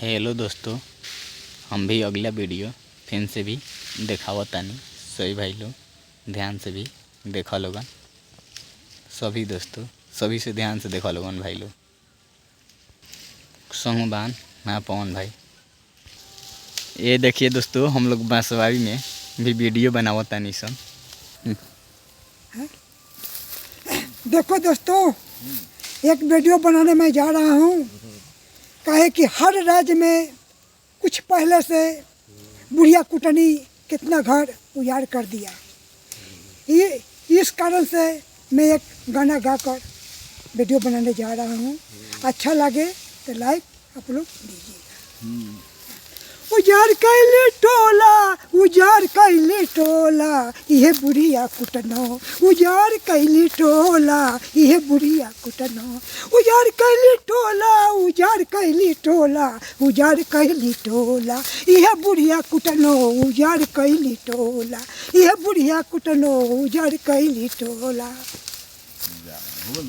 Hello दोस्तों, हम भी अगला वीडियो फिर से भी देखावत तानी। सभी भाई लोग ध्यान से भी देखा लोगन। सभी दोस्तों सभी से ध्यान से देखा लोगन भाई लोग। संगबान मैं पवन भाई। ये देखिए दोस्तों, हम लोग बांसवाड़ी में भी वीडियो बनावत तानी सन। देखो दोस्तों, एक वीडियो बनाने में जा रहा हूँ। काहे कि हर राज्य में कुछ पहले से बुढ़िया कुटनी कितना घर उजाड़ कर दिया। ये इस कारण से मैं एक गाना गाकर वीडियो बनाने जा रहा हूँ। अच्छा लगे तो लाइक आप लोग दीजिएगा। उजाड़ कैले टोला, उजाड़ कैले टोला, यह बुढ़िया कुटनो। उजाड़ कैले टोला, यह बुढ़िया कुटनो। उजाड़ कैले टोला, उजाड़ कैले टोला, उजाड़ कैले टोला, यह बुढ़िया कुटनो। उजाड़ कैले टोला, यह बुढ़िया कुटनो। उजाड़ कैले टोला।